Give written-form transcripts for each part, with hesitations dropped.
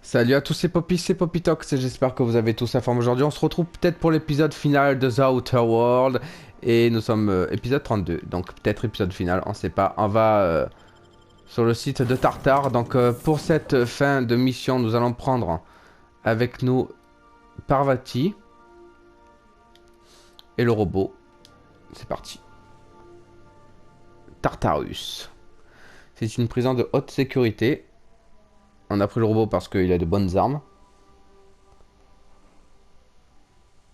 Salut à tous, c'est Popis, c'est Popitox et j'espère que vous avez tous la forme aujourd'hui. On se retrouve peut-être pour l'épisode final de The Outer World et nous sommes épisode 32, donc peut-être épisode final, on sait pas. On va sur le site de Tartare, donc pour cette fin de mission, nous allons prendre avec nous Parvati et le robot. C'est parti. Tartarus. C'est une prison de haute sécurité. On a pris le robot parce qu'il a de bonnes armes.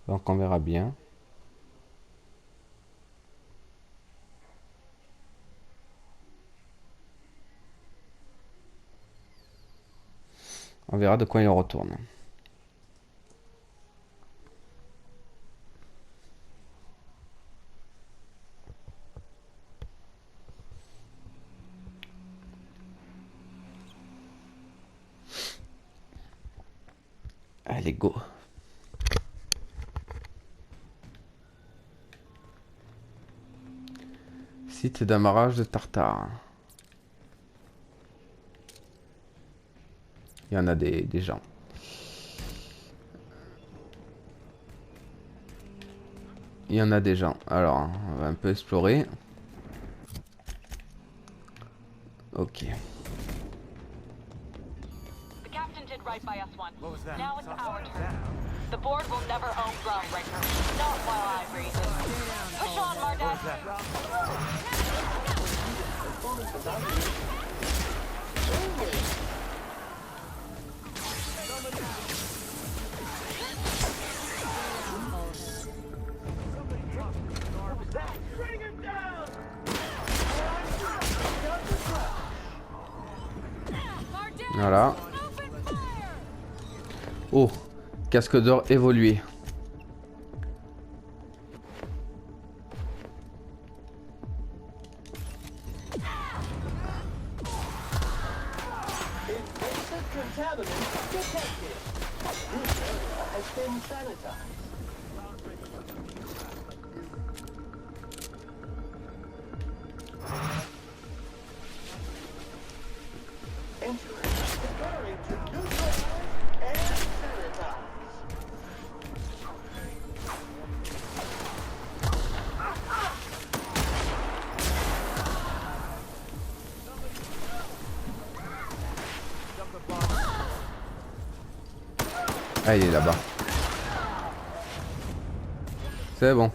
Donc on verra bien. On verra de quoi il en retourne. Allez, go. Site d'amarrage de Tartare. Il y en a des gens. Il y en a des gens. Alors, on va un peu explorer. Ok. The captain did right by us once. Now it's our turn. The board will never own groundbreaker. Not while I breathe. Push on, Mardet. Voilà. Oh, casque d'or évolué. Ah, il est là-bas. C'est bon.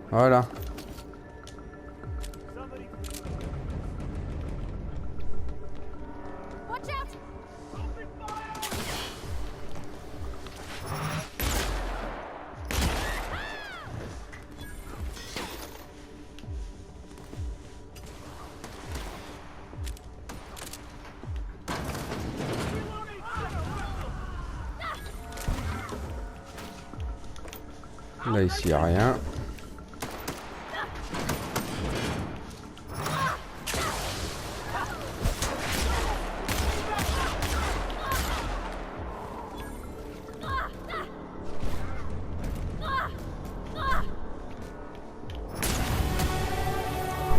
Voilà. Watch out! Là, ici, il n'y a rien.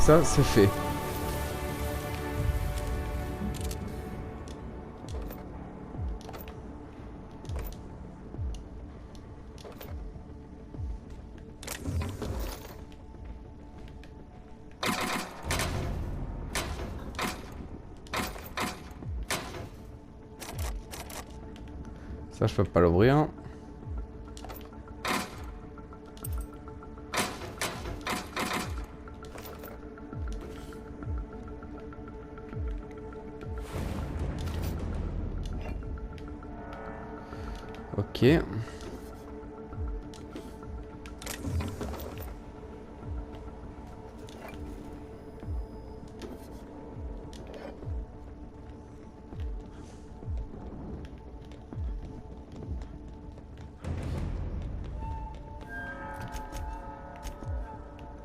Ça, c'est fait. Ça, je peux pas l'ouvrir. Ok.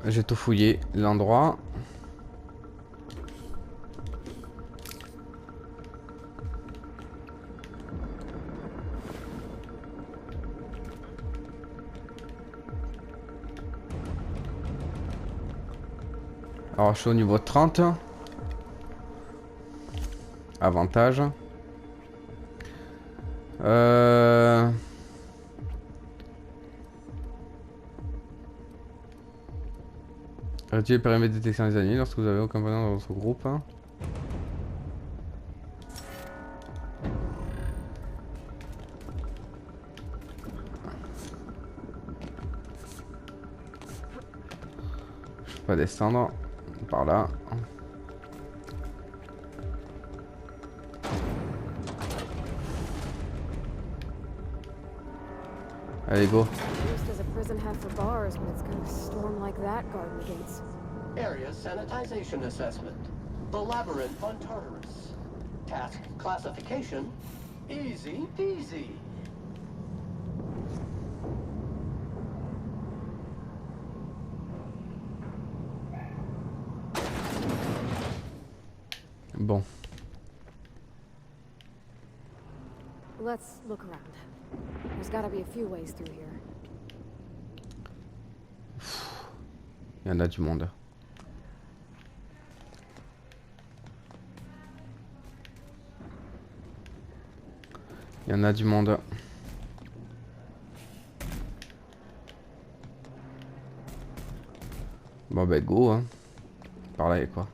J'ai tout fouillé l'endroit. Alors je suis au niveau 30. Avantage. Réduire le périmètre de détection des ennemis lorsque vous avez aucun compagnon dans votre groupe. Je peux pas descendre par là. Allez, go. Used as a prison hat for bars when it's got a storm like that guarding the gates. Area sanitization assessment. The labyrinth on Tartarus. Task classification. Easy peasy. Bon. Let's look around. There's gotta be a few ways through here. Il y en a du monde. Il y en a du monde. Bon bah go hein. Par là et quoi.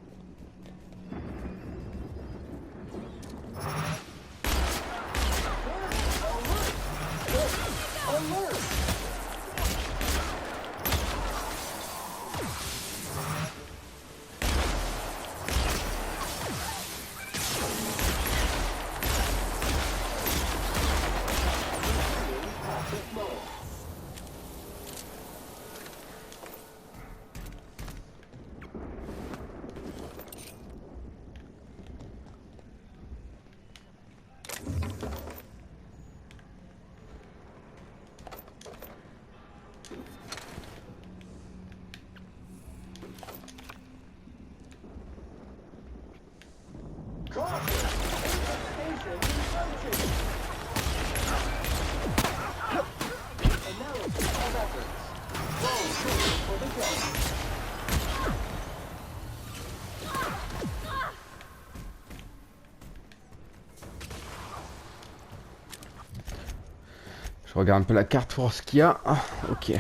Je regarde un peu la carte pour ce qu'il y a. Ah, ok.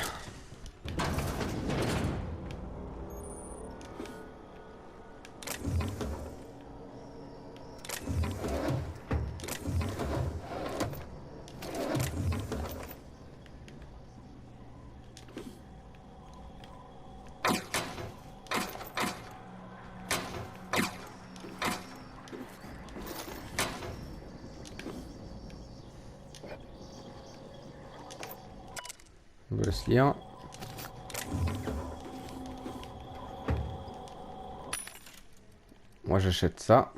On va se lire. Moi j'achète ça.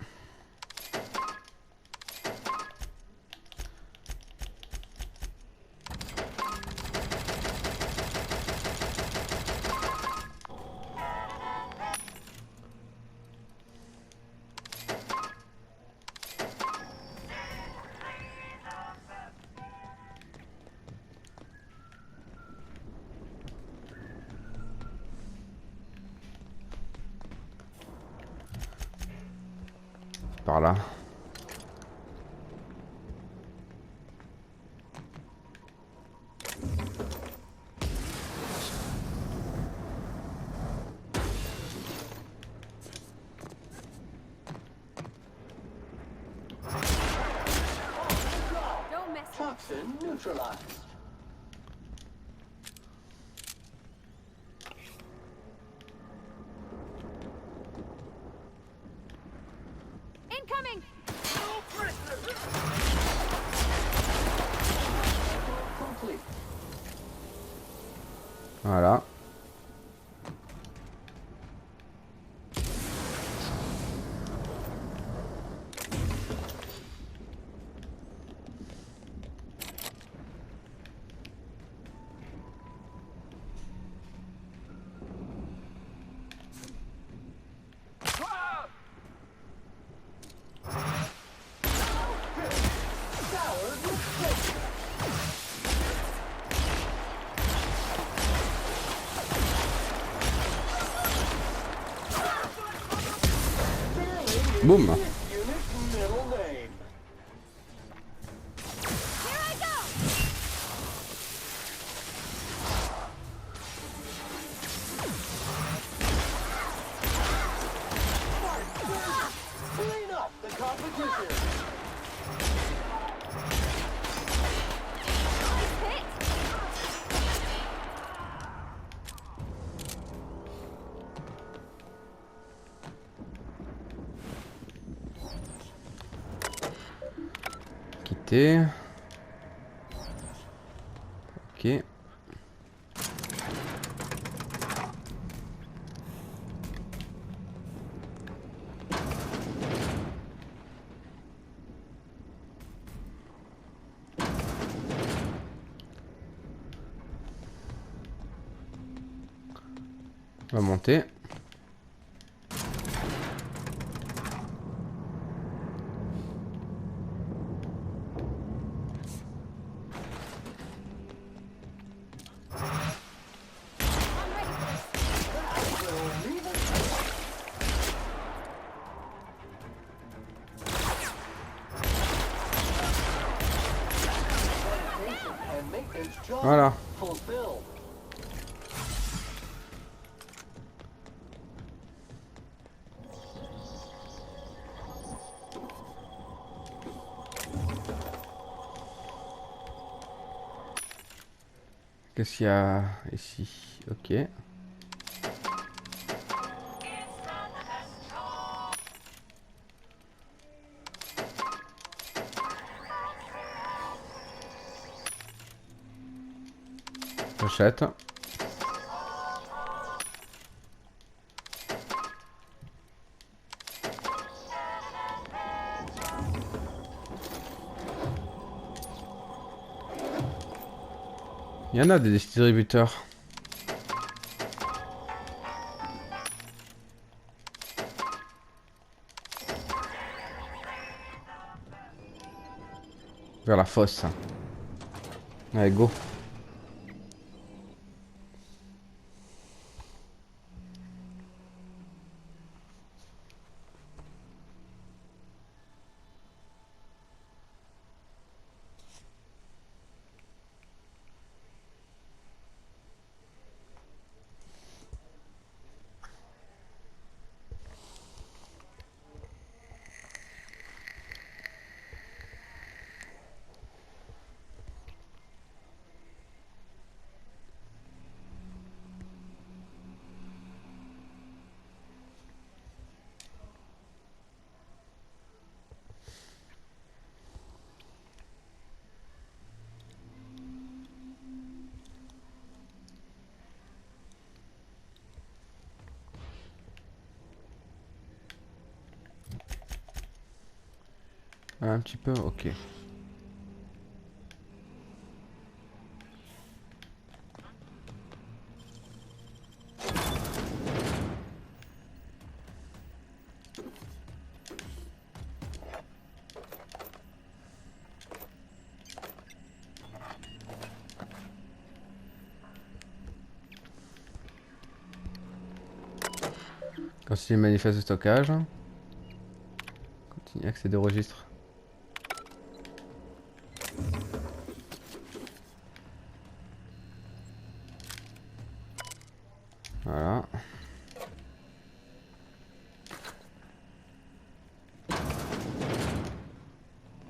Par là. Toxin neutralized. Incoming! Complete. Voilà. Boum. This unit's middle name. Here I go! Clean up the competition. Hit! Quitter. Ok. On va monter. And maintenance job Voilà. fulfilled. Qu'est-ce qu'il y a ici? Ok. J'achète. Il y en a des distributeurs. Vers la fosse. Allez, go. Un petit peu, ok. Continuer manifeste de stockage. Continuer accéder au registre. Voilà.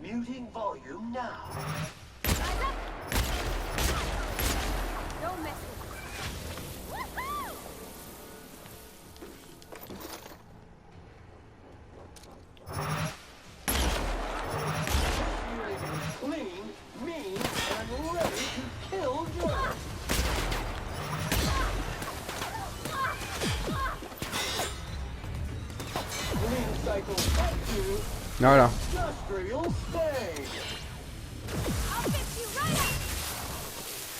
Muting volume now. Don't mess with me. Woohoo! Clean, mean, and ready to kill Joe. Clean cycle up to Voilà. industrial stage. I'll fix you right up!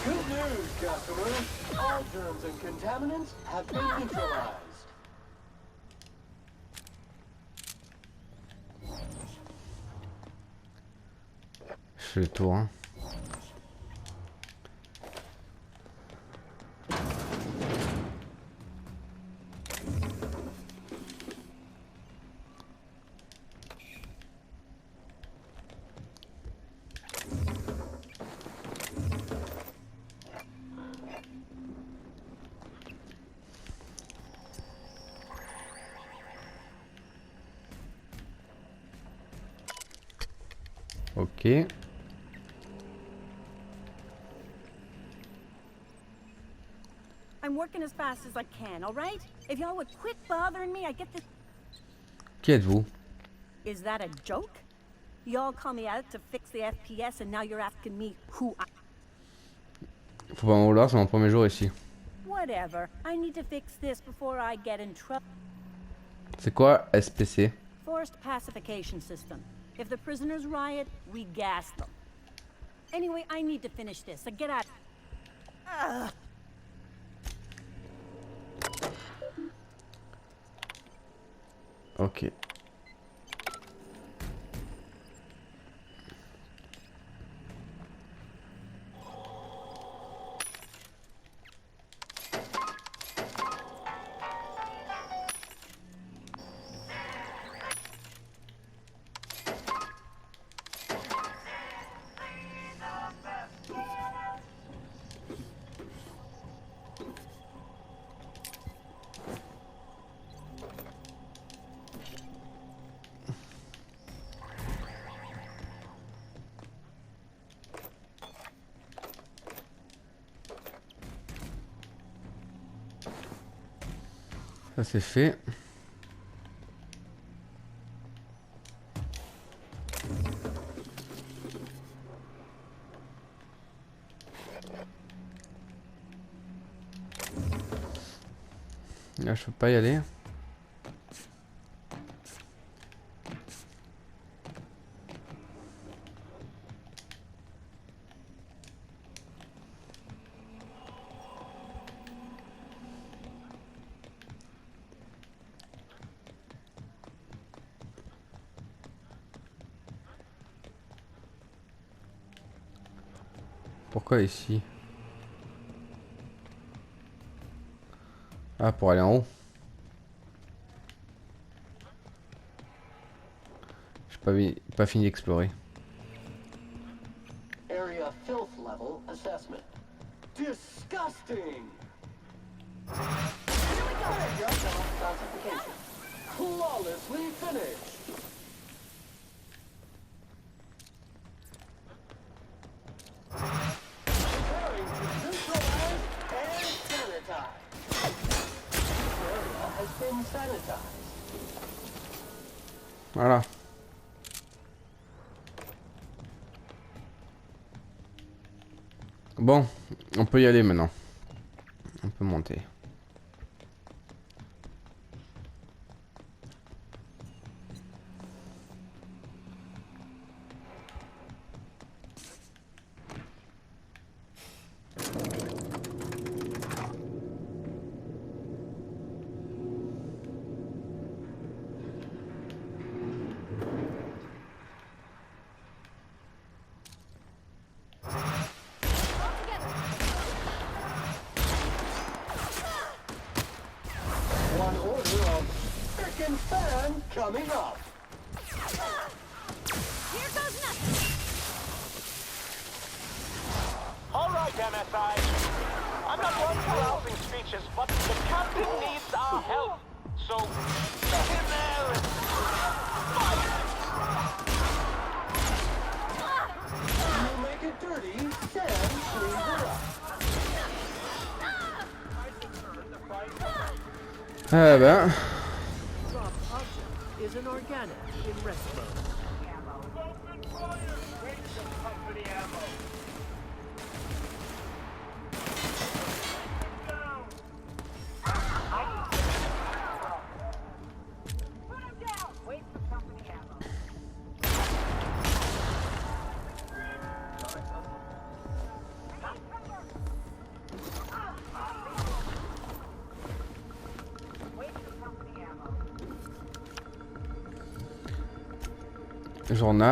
Good news, customers. All germs and contaminants have been neutralized. fais le tour. Hein. Ok. I'm working as fast as I can, all right? If y'all would quit bothering me, I get this. Qui êtes-vous? Is that a joke? Y'all call me out to fix the FPS and now you're asking me who I... Faut pas m'en vouloir, c'est mon premier jour ici. Whatever. I need to fix this before I get in trouble. C'est quoi SPC? Forced pacification system. If the prisoners riot, we gas them. Anyway, I need to finish this. So get out. Ugh. Ok. Ça c'est fait. Là je peux pas y aller. Pourquoi ici? Ah, pour aller en haut. J'ai pas fini d'explorer. Area filth level assessment. Disgusting! Area classification. Flawlessly finished! Preparing to neutralize and sanitize. This area has been sanitized. Voilà. Bon, on peut y aller maintenant. On peut monter. One order of frickin' fan coming up. Here goes nothing. All right, MSI. I'm not one for rousing speeches, but the captain needs our help. So, get in there and fight! You make it dirty, Sam cleans it up. Ah ben. Drop object is an organic in rest mode.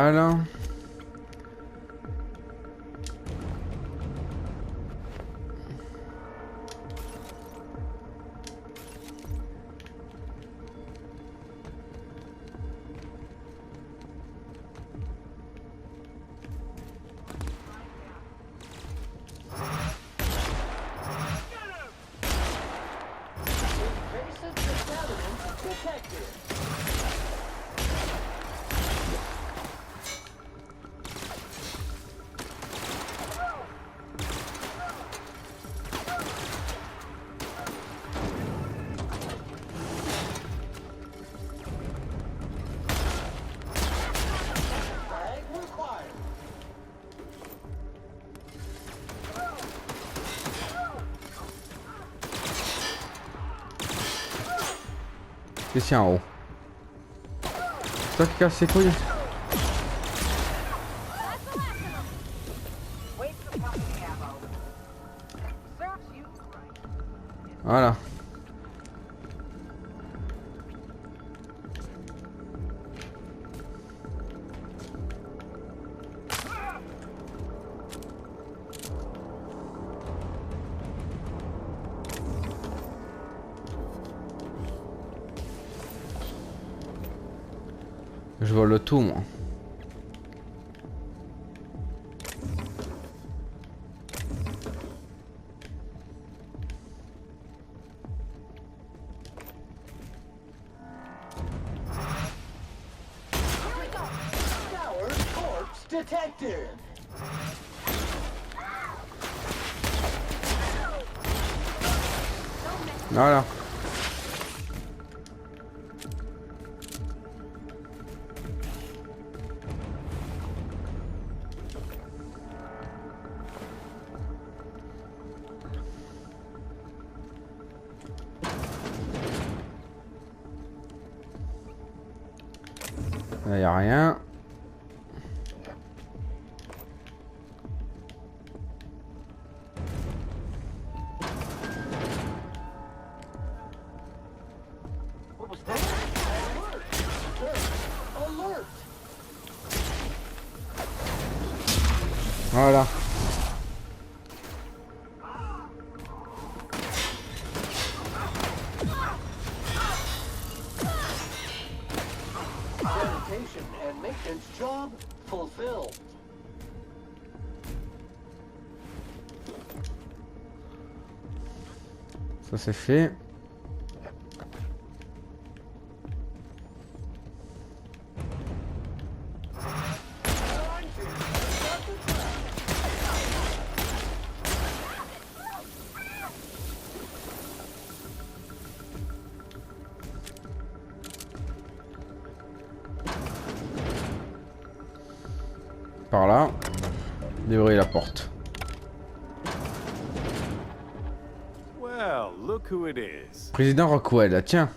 Journal. Qu'est-ce qu'il y a en haut? C'est toi qui casse ses couilles? Voilà. Je vole le tout, moi. Detected. Voilà. Là, y a rien. What was that? Alert! Voilà. Sanitation and maintenance job fulfilled. Ça c'est fait. Par là. Déverrouiller la porte. Well, look who it is. Président Rockwell, tiens.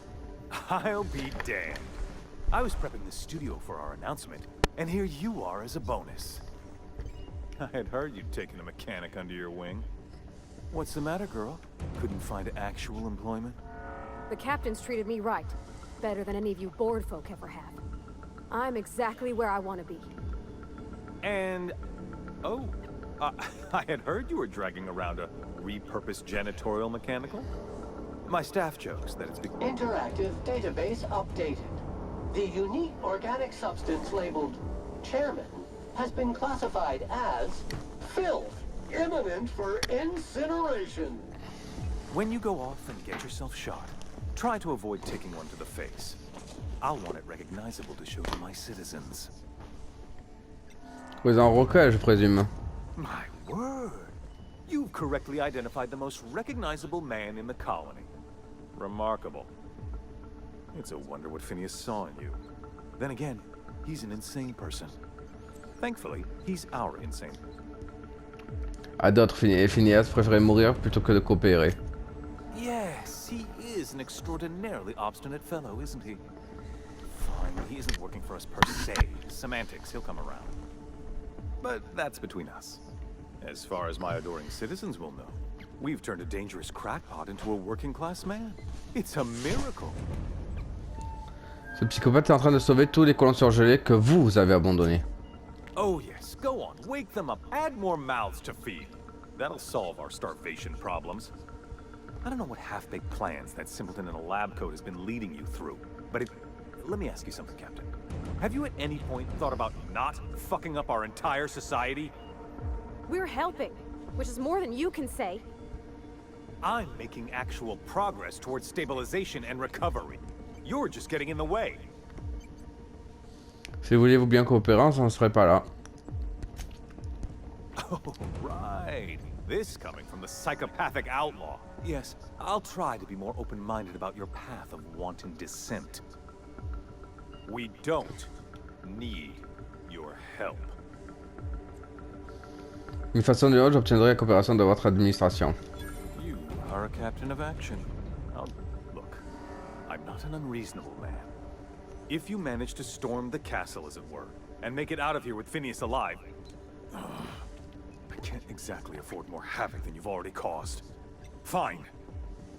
I'll be damned. I was prepping the studio for our announcement, and here you are as a bonus. I had heard you'd taken a mechanic under your wing. What's the matter, girl? Couldn't find actual employment? The captain's treated me right. Better than any of you bored folk ever have. I'm exactly where I want to be. And... oh, I had heard you were dragging around a repurposed janitorial mechanical? My staff jokes that it's been... Interactive database updated. The unique organic substance labeled chairman has been classified as filth, imminent for incineration. When you go off and get yourself shot, try to avoid taking one to the face. I'll want it recognizable to show to my citizens. Président Rockwell, je présume. My word! You've correctly identified the most recognizable man in the colony. Remarkable. It's a wonder what Phineas saw in you. Then again, he's an insane person. Thankfully, he's our insane. À d'autres, Phineas préférait mourir plutôt que de coopérer. Yes, he is an extraordinarily obstinate fellow, isn't he? Fine, he isn't working for us per se. Semantics, he'll come around. But that's between us. As far as my adoring citizens will know, we've turned a dangerous crackpot into a working-class man. It's a miracle. Ce psychopathe est en train de sauver tous les colons surgelés que vous avez abandonnés. Oh yes, go on, wake them up, add more mouths to feed. That'll solve our starvation problems. I don't know what half-baked plans that simpleton in a lab coat has been leading you through, but let me ask you something, Captain. Have you at any point thought about not fucking up our entire society? We're helping, which is more than you can say. I'm making actual progress towards stabilization and recovery. You're just getting in the way. Si vouliez-vous bien coopérer, on ne serait pas là. Oh, right. This coming from the psychopathic outlaw. Yes, I'll try to be more open-minded about your path of wanton dissent. We don't need your help. D'une façon ou d'une autre, j'obtiendrai la coopération de votre administration. You are a captain of action. Look, I'm not not an unreasonable man. If you manage to storm the castle, as it were, and make it out of here with Phineas alive, I can't exactly afford more havoc than you've already caused. Fine.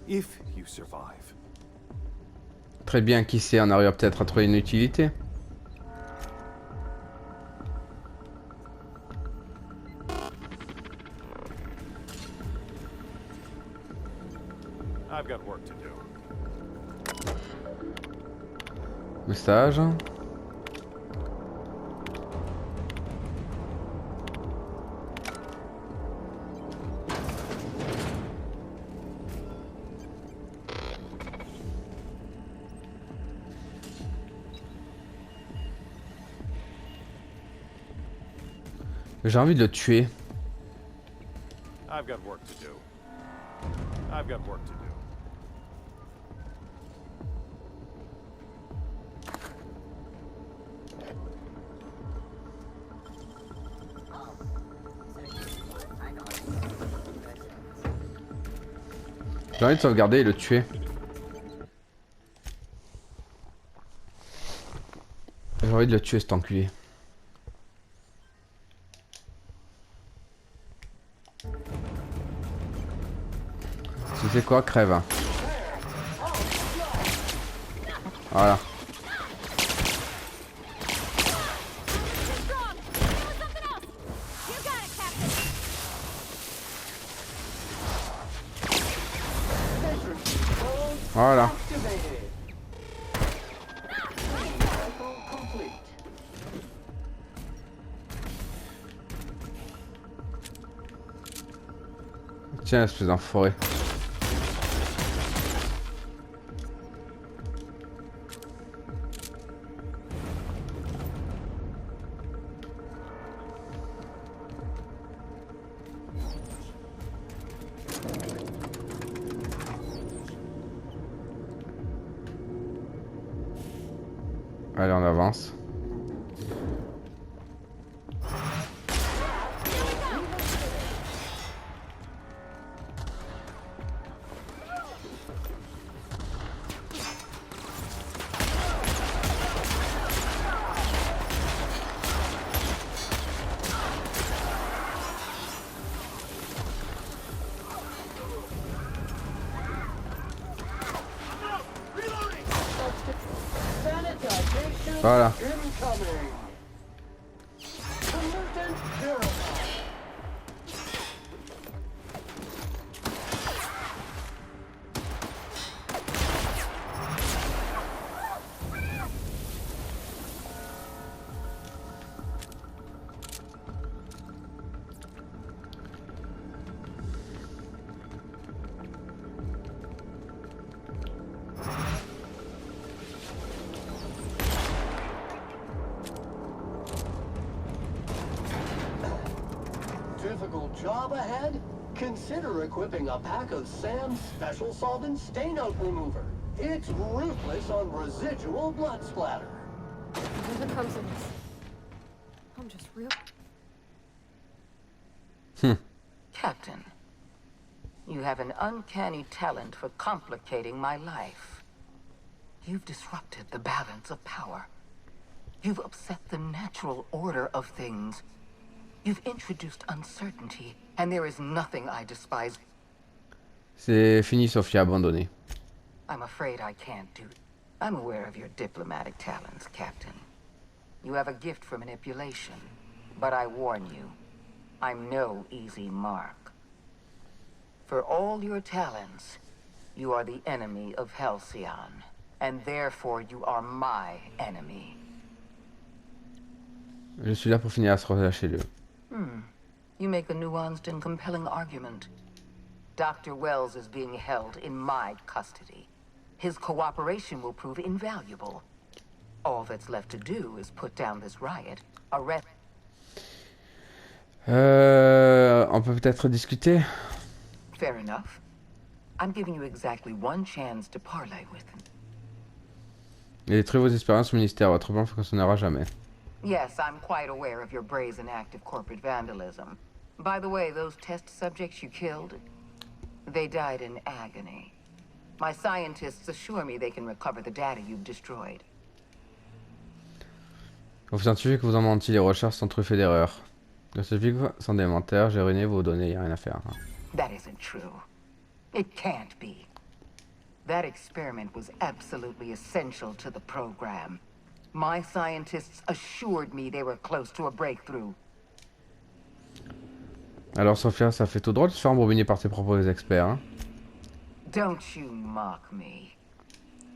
If you survive. Très bien, qui sait, on arrive peut-être à trouver une utilité. I've got work to do. Message. J'ai envie de le tuer. I've got work to do. I've got work to do. J'ai envie de sauvegarder et le tuer. J'ai envie de le tuer cet enculé. Tu sais quoi, crève. Voilà. Voilà. Tiens, espèce d'enfoiré. Allez, on avance. Voilà. Difficult job ahead? Consider equipping a pack of Sam's special solvent stain out remover. It's ruthless on residual blood splatter. Never comes in this. I'm just real. Captain, you have an uncanny talent for complicating my life. You've disrupted the balance of power. You've upset the natural order of things. You've introduced uncertainty, and there is nothing I despise. C'est fini, Sophia, abandonné. I'm afraid I can't do it. I'm aware of your diplomatic talents, Captain. You have a gift for manipulation, but I warn you, I'm no easy mark. For all your talents, you are the enemy of Halcyon, and therefore you are my enemy. Je suis là pour finir à se relâcher le. You make a nuanced and compelling argument. Dr. Wells is being held in my custody. His cooperation will prove invaluable. All that's left to do is put down this riot, arrest... On peut peut-être discuter. Fair enough. I'm giving you exactly one chance to parley with him. Et détruire vos expériences au ministère, votre plan ne fonctionnera jamais. Yes, I'm quite aware of your brazen act of corporate vandalism. By the way, those test subjects you killed, they died in agony. My scientists assure me they can recover the data you've destroyed. Aux scientifiques vous en menti, les recherches sont truffées d'erreurs. Les scientifiques sont des menteurs, j'ai ruiné vos données, y a rien à faire. That isn't true. It can't be. That experiment was absolutely essential to the program. My scientists assured me they were close to a breakthrough. Alors Sophia, ça fait tout drôle de se faire embobiner par ses propres experts, hein. Don't you mock me.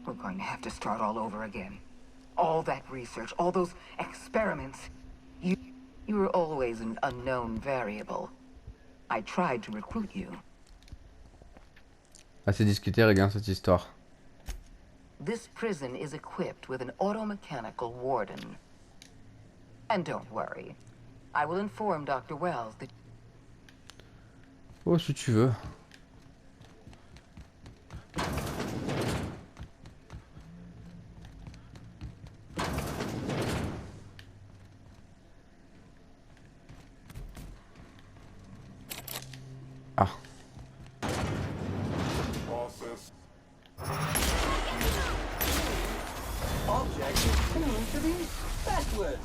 We're going to have to start all over again. All that research, all those experiments. You were always an unknown variable. I tried to recruit you. Assez discuté, regarde cette histoire. This prison is equipped with an automechanical warden. And don't worry. I will inform Dr. Wells that... Oh, si tu veux. Ah. Object is tuned to be specialist.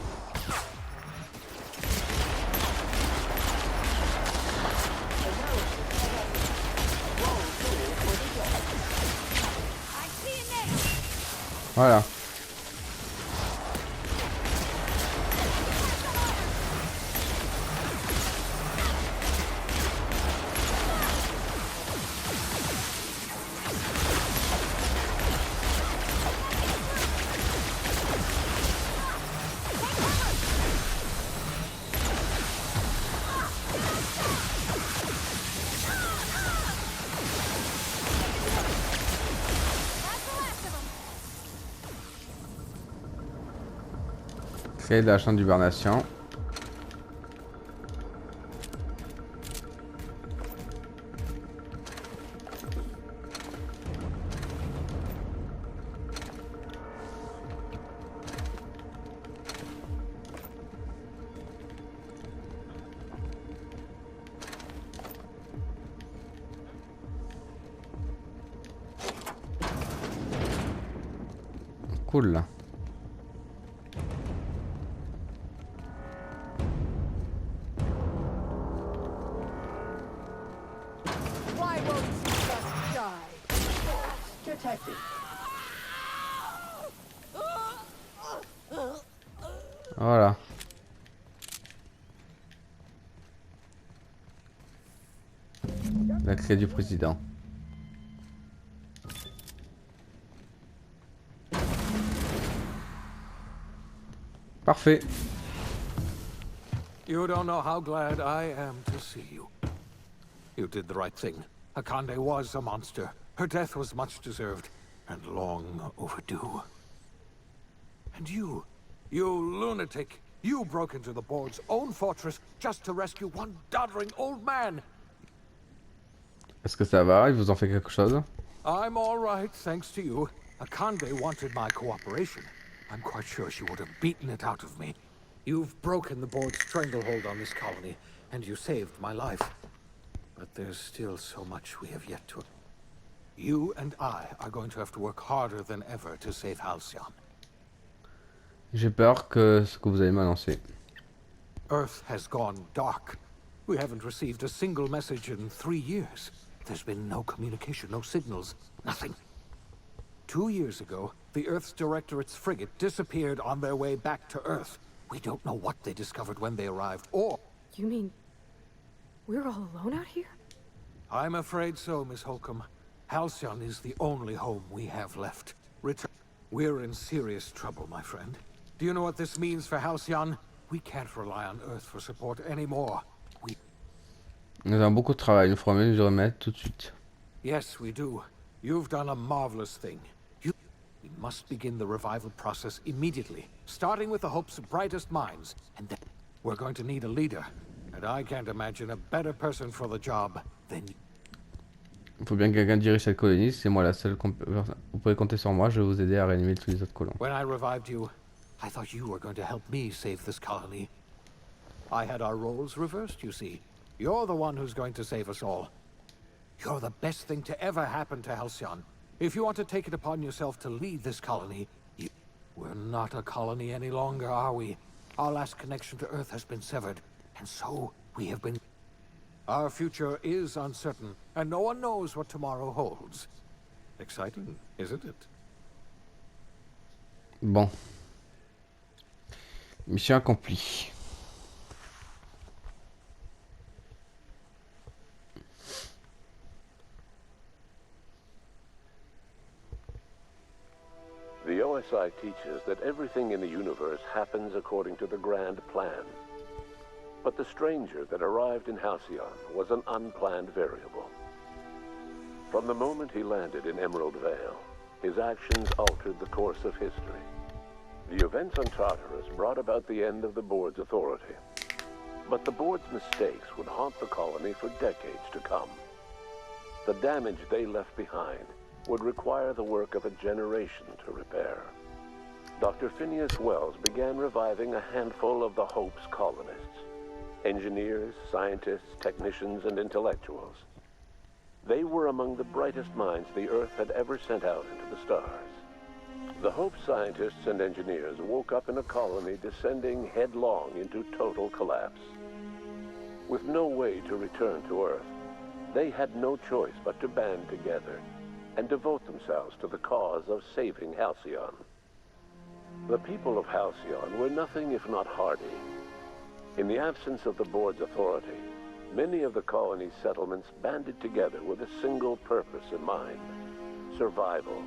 Voilà. Créer de la chaîne d'hibernation. Cool là. Why won't you just die? Detected. Voilà. La clé du président. Parfait. You don't know how glad I am to see you. You did the right thing. Akande was a monster. Her death was much deserved, and long overdue. And you lunatic, you broke into the board's own fortress just to rescue one doddering old man. Est-ce que ça va? Il vous en fait quelque chose? I'm all right, thanks to you. Akande wanted my cooperation. I'm quite sure she would have beaten it out of me. You've broken the board's stranglehold on this colony, and you saved my life. But there's still so much we have yet to... You and I are going to have to work harder than ever to save Halcyon. J'ai peur que ce que vous allez m'annoncer. Earth has gone dark. We haven't received a single message in 3 years. There's been no communication, no signals, nothing. 2 years ago, the Earth's Directorate's frigate disappeared on their way back to Earth. We don't know what they discovered when they arrived, or... You mean we're all alone out here? I'm afraid so, Miss Holcomb. Halcyon is the only home we have left. We're in serious trouble, my friend. Do you know what this means for Halcyon? We can't rely on Earth for support anymore. Nous avons beaucoup de travail, il nous faudra mieux nous y remettre tout de suite. Yes, we do. You've done a marvelous thing. We must begin the revival process immediately, starting with the hope's brightest minds, and then we're going to need a leader. And I can't imagine a better person for the job than you. Il faut bien que quelqu'un dirige cette colonie, c'est moi la seule vous pouvez compter sur moi, je vais vous aider à réanimer tous les autres colons. When I revived you, I thought you were going to help me save this colony. I had our roles reversed, you see. You're the one who's going to save us all. You're the best thing to ever happen to Halcyon. If you want to take it upon yourself to lead this colony, we're not a colony any longer, are we? Our last connection to Earth has been severed, and so we have been... Our future is uncertain, and no one knows what tomorrow holds. Exciting, isn't it? Bon. Mission accomplie. The OSI teaches that everything in the universe happens according to the grand plan. But the stranger that arrived in Halcyon was an unplanned variable. From the moment he landed in Emerald Vale, his actions altered the course of history. The events on Tartarus brought about the end of the board's authority. But the board's mistakes would haunt the colony for decades to come. The damage they left behind would require the work of a generation to repair. Dr. Phineas Wells began reviving a handful of the Hope's colonists. Engineers, scientists, technicians, and intellectuals. They were among the brightest minds the Earth had ever sent out into the stars. The Hope scientists and engineers woke up in a colony descending headlong into total collapse. With no way to return to Earth, they had no choice but to band together and devote themselves to the cause of saving Halcyon. The people of Halcyon were nothing if not hardy. In the absence of the board's authority, many of the colony's settlements banded together with a single purpose in mind: survival.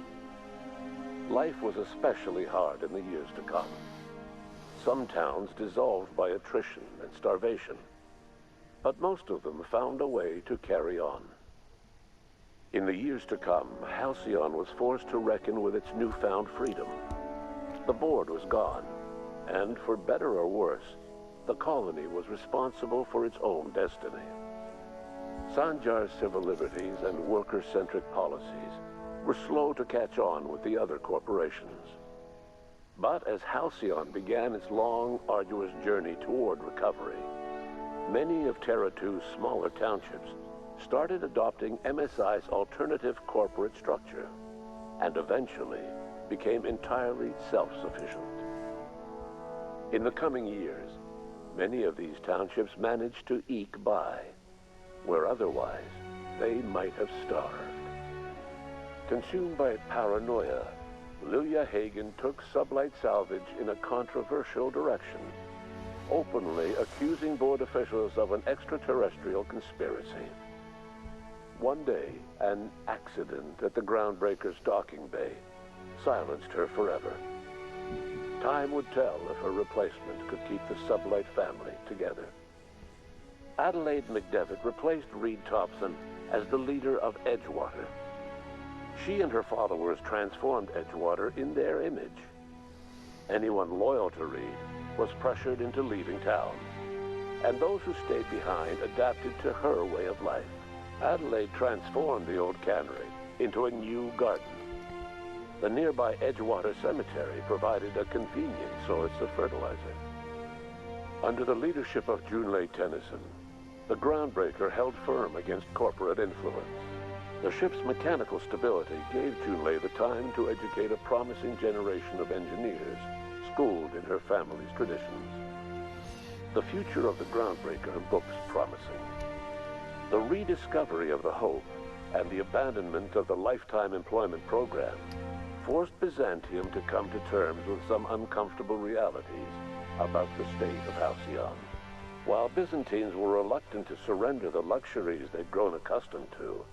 Life was especially hard in the years to come. Some towns dissolved by attrition and starvation, but most of them found a way to carry on. In the years to come, Halcyon was forced to reckon with its newfound freedom. The board was gone, and for better or worse, the colony was responsible for its own destiny. Sanjar's civil liberties and worker-centric policies were slow to catch on with the other corporations. But as Halcyon began its long, arduous journey toward recovery, many of Terra 2's smaller townships started adopting MSI's alternative corporate structure, and eventually became entirely self-sufficient. In the coming years, many of these townships managed to eke by, where otherwise they might have starved. Consumed by paranoia, Lilia Hagen took Sublight Salvage in a controversial direction, openly accusing board officials of an extraterrestrial conspiracy. One day, an accident at the Groundbreaker's docking bay silenced her forever. Time would tell if her replacement could keep the Sublight family together. Adelaide McDevitt replaced Reed Thompson as the leader of Edgewater. She and her followers transformed Edgewater in their image. Anyone loyal to Reed was pressured into leaving town, and those who stayed behind adapted to her way of life. Adelaide transformed the old cannery into a new garden. The nearby Edgewater Cemetery provided a convenient source of fertilizer. Under the leadership of Junlei Tennyson, the Groundbreaker held firm against corporate influence. The ship's mechanical stability gave Junlei the time to educate a promising generation of engineers, schooled in her family's traditions. The future of the Groundbreaker looks promising. The rediscovery of the Hope and the abandonment of the lifetime employment program forced Byzantium to come to terms with some uncomfortable realities about the state of Halcyon. While Byzantines were reluctant to surrender the luxuries they'd grown accustomed to,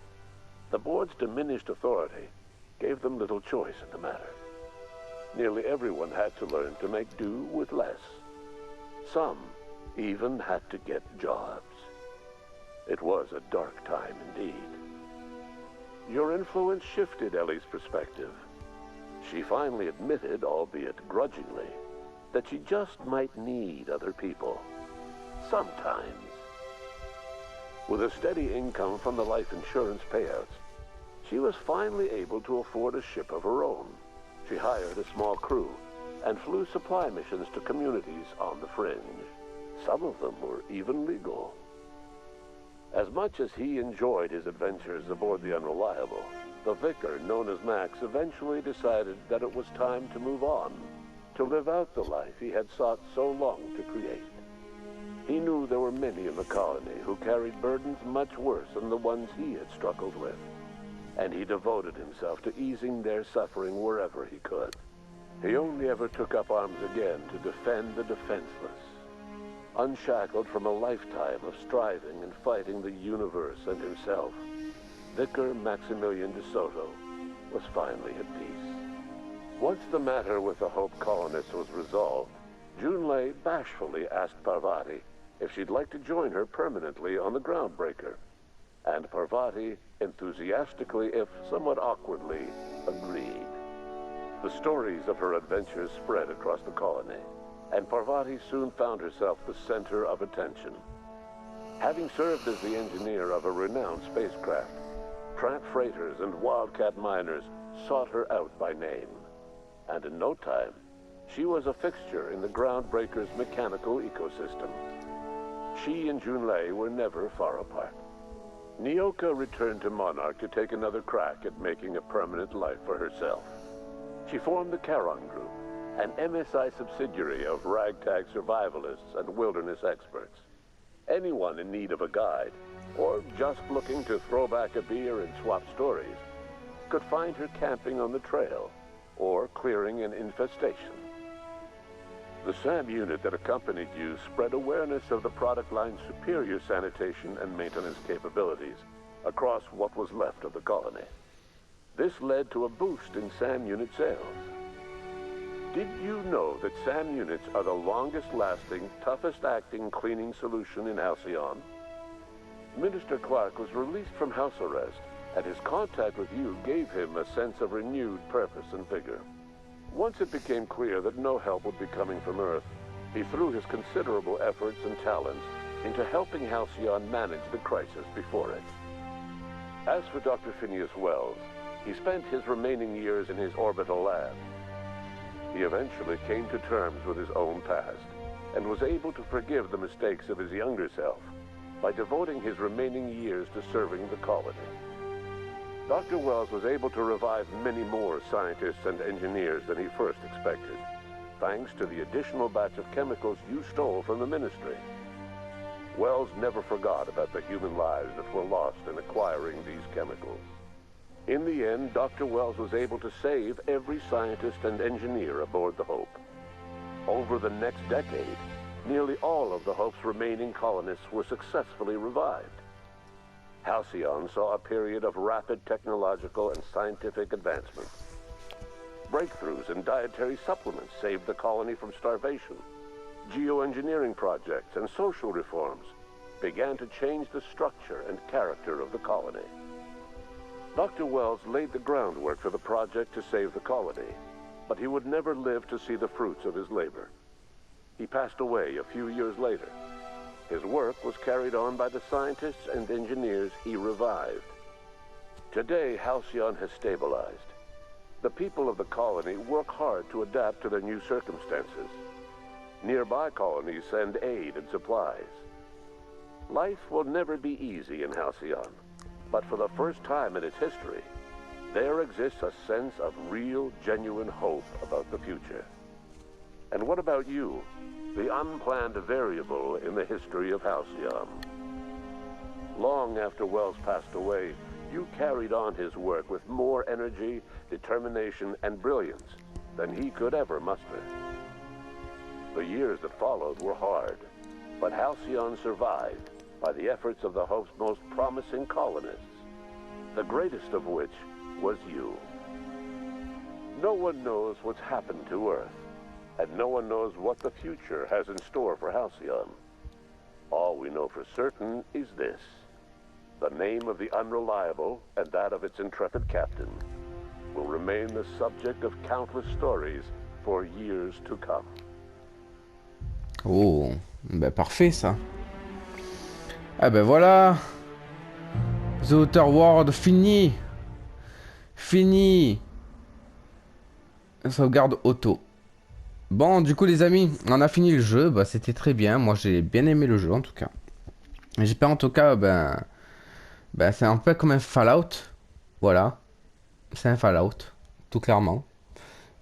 the board's diminished authority gave them little choice in the matter. Nearly everyone had to learn to make do with less. Some even had to get jobs. It was a dark time indeed. Your influence shifted Ellie's perspective. She finally admitted, albeit grudgingly, that she just might need other people. Sometimes. With a steady income from the life insurance payouts, she was finally able to afford a ship of her own. She hired a small crew and flew supply missions to communities on the fringe. Some of them were even legal. As much as he enjoyed his adventures aboard the Unreliable, the vicar, known as Max, eventually decided that it was time to move on, to live out the life he had sought so long to create. He knew there were many in the colony who carried burdens much worse than the ones he had struggled with, and he devoted himself to easing their suffering wherever he could. He only ever took up arms again to defend the defenseless. Unshackled from a lifetime of striving and fighting the universe and himself, Vicar Maximilian de Soto was finally at peace. Once the matter with the Hope colonists was resolved, Junlei bashfully asked Parvati if she'd like to join her permanently on the Groundbreaker, and Parvati enthusiastically, if somewhat awkwardly, agreed. The stories of her adventures spread across the colony, and Parvati soon found herself the center of attention. Having served as the engineer of a renowned spacecraft, tramp freighters and wildcat miners sought her out by name, and in no time, she was a fixture in the Groundbreaker's mechanical ecosystem. She and Junlei were never far apart. Nyoka returned to Monarch to take another crack at making a permanent life for herself. She formed the Charon Group, an MSI subsidiary of ragtag survivalists and wilderness experts. Anyone in need of a guide, or just looking to throw back a beer and swap stories, could find her camping on the trail, or clearing an infestation. The SAM unit that accompanied you spread awareness of the product line's superior sanitation and maintenance capabilities across what was left of the colony. This led to a boost in SAM unit sales. Did you know that SAM units are the longest-lasting, toughest-acting cleaning solution in Halcyon? Minister Clark was released from house arrest, and his contact with you gave him a sense of renewed purpose and vigor. Once it became clear that no help would be coming from Earth, he threw his considerable efforts and talents into helping Halcyon manage the crisis before it. As for Dr. Phineas Wells, he spent his remaining years in his orbital lab. He eventually came to terms with his own past, and was able to forgive the mistakes of his younger self by devoting his remaining years to serving the colony. Dr. Wells was able to revive many more scientists and engineers than he first expected, thanks to the additional batch of chemicals you stole from the Ministry. Wells never forgot about the human lives that were lost in acquiring these chemicals. In the end, Dr. Wells was able to save every scientist and engineer aboard the Hope. Over the next decade, nearly all of the Hope's remaining colonists were successfully revived. Halcyon saw a period of rapid technological and scientific advancement. Breakthroughs in dietary supplements saved the colony from starvation. Geoengineering projects and social reforms began to change the structure and character of the colony. Dr. Wells laid the groundwork for the project to save the colony, but he would never live to see the fruits of his labor. He passed away a few years later. His work was carried on by the scientists and engineers he revived. Today, Halcyon has stabilized. The people of the colony work hard to adapt to their new circumstances. Nearby colonies send aid and supplies. Life will never be easy in Halcyon, but for the first time in its history, there exists a sense of real, genuine hope about the future. And what about you, the unplanned variable in the history of Halcyon? Long after Wells passed away, you carried on his work with more energy, determination, and brilliance than he could ever muster. The years that followed were hard, but Halcyon survived by the efforts of the Hope's most promising colonists, the greatest of which was you. No one knows what's happened to Earth, and no one knows what the future has in store for Halcyon. All we know for certain is this: the name of the Unreliable and that of its intrepid captain will remain the subject of countless stories for years to come. Oh, ben parfait ça. Ah ben voilà. The Outer World fini. Fini. Sauvegarde auto. Bon, du coup les amis, on a fini le jeu. Bah c'était très bien. Moi j'ai bien aimé le jeu en tout cas. J'espère en tout cas, c'est un peu comme un Fallout. Voilà, c'est un Fallout, tout clairement.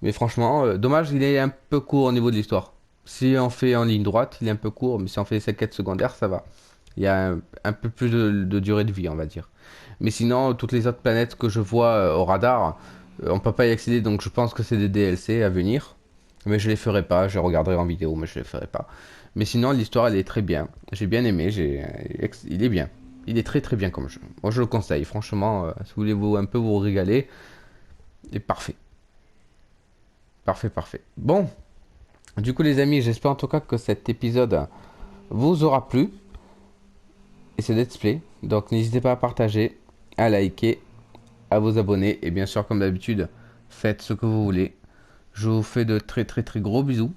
Mais franchement, dommage, il est un peu court au niveau de l'histoire. Si on fait en ligne droite, il est un peu court, mais si on fait ses quêtes secondaires, ça va. Il y a un peu plus de durée de vie, on va dire. Mais sinon, toutes les autres planètes que je vois au radar, on peut pas y accéder, donc je pense que c'est des DLC à venir. Mais je les ferai pas, je regarderai en vidéo, mais je les ferai pas. Mais sinon, l'histoire, elle est très bien. J'ai bien aimé, il est bien. Il est très très bien comme jeu. Moi, je le conseille, franchement, si vous voulez un peu vous régaler, il est parfait. Parfait, parfait. Bon, du coup, les amis, j'espère en tout cas que cet épisode vous aura plu. Et ce let's play. Donc, n'hésitez pas à partager, à liker, à vous abonner. Et bien sûr, comme d'habitude, faites ce que vous voulez. Je vous fais de très très très gros bisous.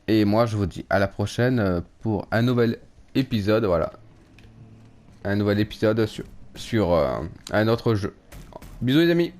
Et moi, je vous dis à la prochaine pour un nouvel épisode. Voilà. Un nouvel épisode sur un autre jeu. Bisous les amis.